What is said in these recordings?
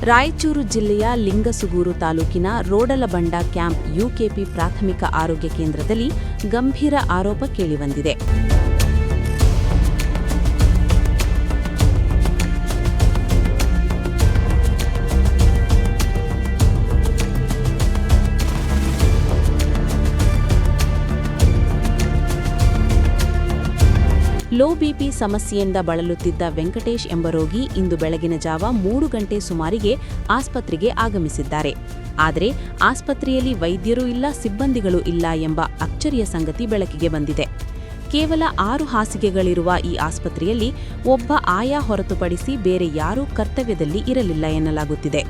ರಾಯಚೂರು ಜಿಲ್ಲೆಯ ಲಿಂಗಸುಗೂರು ತಾಲೂಕಿನ ರೋಡಲಬಂಡ camp UKP ಪ್ರಾಥಮಿಕ ಆರೋಗ್ಯ ಕೇಂದ್ರದಲ್ಲಿ ಗಂಭೀರ ಆರೋಪ ಕೇಳಿಬಂದಿದೆ. ಲೋ ಬಿಪಿ ಸಮಸ್ಯೆಯಿಂದ ಬಳಲುತ್ತಿದ್ದ ವೆಂಕಟೇಶ್ ಎಂಬ ರೋಗಿ ಇಂದು ಬೆಳಗಿನ ಜಾವ 3 ಗಂಟೆ ಸುಮಾರಿಗೆ ಆಸ್ಪತ್ರೆಗೆ ಆಗಮಿಸಿದ್ದಾರೆ. ಆದರೆ ಆಸ್ಪತ್ರೆಯಲ್ಲಿ ವೈದ್ಯರೂ ಇಲ್ಲ, ಸಿಬ್ಬಂದಿಗಳೂ ಇಲ್ಲ ಎಂಬ ಅಚ್ಚರಿಯ ಸಂಗತಿ ಬೆಳಕಿಗೆ ಬಂದಿದೆ. ಕೇವಲ 6 ಹಾಸಿಗೆಗಳಿರುವ ಈ ಆಸ್ಪತ್ರೆಯಲ್ಲಿ ಒಬ್ಬ ಆಯಾ ಹೊರತುಪಡಿಸಿ ಬೇರೆ ಯಾರೂ ಕರ್ತವ್ಯದಲ್ಲಿ ಇರಲಿಲ್ಲ ಎನ್ನಲಾಗುತ್ತಿದೆ.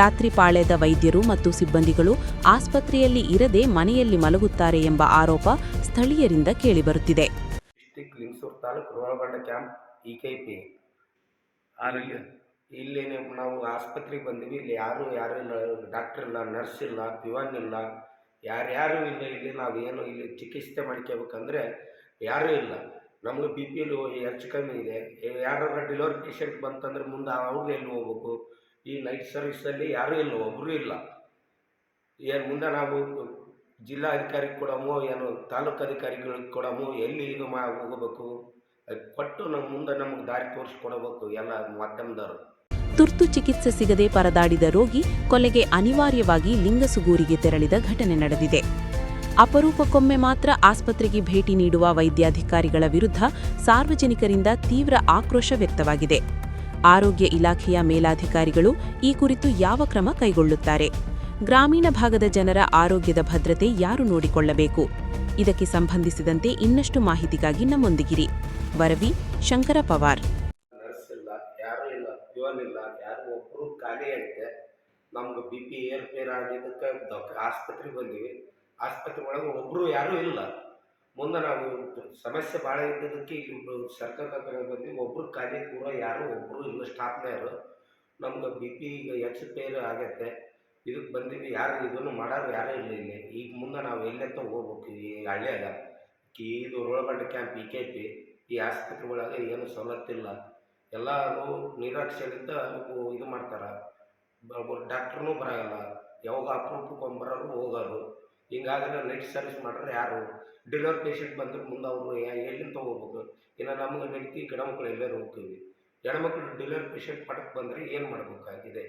ರಾತ್ರಿ ಪಾಳ್ಯದ ವೈದ್ಯರು ಮತ್ತು ಸಿಬ್ಬಂದಿಗಳು ಆಸ್ಪತ್ರೆಯಲ್ಲಿ ಇರದೆ ಮನೆಯಲ್ಲಿ ಮಲಗುತ್ತಾರೆ ಎಂಬ ಆರೋಪ ಸ್ಥಳೀಯರಿಂದ ಕೇಳಿಬರುತ್ತಿದೆ. ಲಿಂಗಸೂರು ತಾಲೂಕು ರೋಡಲಬಂಡ ಕ್ಯಾಂಪ್ ಇಕೆಪಿ ಇಲ್ಲಿ ನಾವು ಆಸ್ಪತ್ರೆಗೆ ಬಂದಿವಿ. ಇಲ್ಲಿ ಯಾರು ಇಲ್ಲ, ಡಾಕ್ಟರ್ ಇಲ್ಲ, ನರ್ಸ್ ಇಲ್ಲ, ಪಿವನ್ ಇಲ್ಲ, ಯಾರ್ಯಾರು ಇಲ್ಲ. ಇಲ್ಲಿ ನಾವೇನು ಇಲ್ಲಿ ಚಿಕಿತ್ಸೆ ಮಾಡ್ಕೋಬೇಕಂದ್ರೆ ಯಾರೂ ಇಲ್ಲ. ನಮಗೆ ಬಿ ಪಿ ಎಲ್ ಹೆಚ್ಚು ಕಮ್ಮಿ ಇದೆ. ಯಾರು ಡೆಲಿವರಿ ಪೇಷಂಟ್ ಬಂತಂದ್ರೆ ಮುಂದೆ ಅವ್ರಿಗೆ ಎಲ್ಲಿ ಹೋಗ್ಬೇಕು? ಈ ನೈಟ್ ಸರ್ವಿಸಲ್ಲಿ ಯಾರೂ ಇಲ್ಲ, ಒಬ್ಬರೂ ಇಲ್ಲ. ಏನು ಮುಂದೆ ನಾವು ಜಿಲ್ಲಾಧಿಕಾರಿಗೆ ಕೊಡಮೋ ಏನು ತಾಲೂಕು ಅಧಿಕಾರಿಗಳಿಗೆ ಕೊಡಮೋ ಎಲ್ಲಿ ಇದು ಹೋಗಬೇಕು? ಕೊಟ್ಟು ನಮ್ಮ ಮುಂದೆ ನಮಗೆ ದಾರಿ ತೋರಿಸ್ಕೊಡಬೇಕು ಎಲ್ಲ ಮಾಧ್ಯಮದವರು. ತುರ್ತು ಚಿಕಿತ್ಸೆ ಸಿಗದೆ ಪರದಾಡಿದ ರೋಗಿ ಕೊಲೆಗೆ ಅನಿವಾರ್ಯವಾಗಿ ಲಿಂಗಸುಗೂರಿಗೆ ತೆರಳಿದ ಘಟನೆ ನಡೆದಿದೆ. ಅಪರೂಪಕ್ಕೊಮ್ಮೆ ಮಾತ್ರ ಆಸ್ಪತ್ರೆಗೆ ಭೇಟಿ ನೀಡುವ ವೈದ್ಯಾಧಿಕಾರಿಗಳ ವಿರುದ್ಧ ಸಾರ್ವಜನಿಕರಿಂದ ತೀವ್ರ ಆಕ್ರೋಶ ವ್ಯಕ್ತವಾಗಿದೆ. ಆರೋಗ್ಯ ಇಲಾಖೆಯ ಮೇಲಾಧಿಕಾರಿಗಳು ಈ ಕುರಿತು ಯಾವ ಕ್ರಮ ಕೈಗೊಳ್ಳುತ್ತಾರೆ? ಗ್ರಾಮೀಣ ಭಾಗದ ಜನರ ಆರೋಗ್ಯದ ಭದ್ರತೆ ಯಾರು ನೋಡಿಕೊಳ್ಳಬೇಕು? ಇದಕ್ಕೆ ಸಂಬಂಧಿಸಿದಂತೆ ಇನ್ನಷ್ಟು ಮಾಹಿತಿಗಾಗಿ ನಮ್ಮೊಂದಿಗಿರಿ. ವರದಿ ಶಂಕರ ಪವಾರ್. ನರ್ಸ್ ಇಲ್ಲ, ಯಾರೂ ಇಲ್ಲ, ಪಿವನ್ ಇಲ್ಲ, ಯಾರು ಒಬ್ಬರು ಖಾಲಿ ಆಗಿದೆ. ನಮ್ಗೆ ಬಿ ಪಿ ಏರ್ಪೇರ್ ಆಗಿದ್ದಕ್ಕೆ ಆಸ್ಪತ್ರೆಗೆ ಬಂದಿವಿ. ಆಸ್ಪತ್ರೆ ಒಳಗೆ ಒಬ್ಬರು ಯಾರೂ ಇಲ್ಲ. ಮುಂದೆ ನಾವು ಸಮಸ್ಯೆ ಭಾಳ ಇದ್ದದಕ್ಕೆ ಇಲ್ಲಿ ಸರ್ಕಾರದ ಬಂದ್ವಿ. ಒಬ್ಬರು ಖಾಲಿ ಕೂಡ ಯಾರು ಒಬ್ಬರು ಇಲ್ಲ, ಸ್ಟಾಫ್ನವರು. ನಮ್ಗೆ ಬಿ ಪಿ ಈಗ ಏರ್ಪೇರ್ ಆಗೈತೆ. ಇದಕ್ಕೆ ಬಂದಿವಿ, ಯಾರು ಇದನ್ನು ಮಾಡೋರು ಯಾರೂ ಇಲ್ಲ ಇಲ್ಲಿ. ಈಗ ಮುಂದೆ ನಾವು ಎಲ್ಲೆತ್ತ ಹೋಗ್ಬೇಕು? ಈ ಹಳ್ಳಿಯಾಗ ಇದು ರೋಡಲಬಂಡ ಕ್ಯಾಂಪ್ ಇಕೆಪಿ ಈ ಆಸ್ಪತ್ರೆ ಒಳಗೆ ಏನು ಸವಲತ್ತಿಲ್ಲ. ಎಲ್ಲರೂ ನಿರಾಕ್ಷೆಯಿಂದ ಇದು ಮಾಡ್ತಾರೆ. ಡಾಕ್ಟ್ರೂ ಬರೋಲ್ಲ, ಯಾವಾಗ ಅಪರೂಪಕ್ಕೆ ಬರೋರು ಹೋಗೋರು. ಹಿಂಗಾದ್ರೆ ನೈಟ್ ಸರ್ವಿಸ್ ಮಾಡ್ರೆ ಯಾರು? ಡೆಲಿವರಿ ಪೇಷಂಟ್ ಬಂದ್ರೆ ಮುಂದೆ ಅವರು ಎಲ್ಲಿಂದ ಹೋಗ್ಬೇಕು? ಇನ್ನು ನಮಗೆ ನಡೀತಿ ಗಂಡು ಮಕ್ಕಳು ಎಲ್ಲರೂ ಹೋಗ್ತೀವಿ. ಹೆಣ್ಮಕ್ಳು ಡೆಲಿವರಿ ಪೇಷಂಟ್ ಪಡಕ್ಕೆ ಬಂದರೆ ಏನು ಮಾಡಬೇಕಾಗಿದೆ?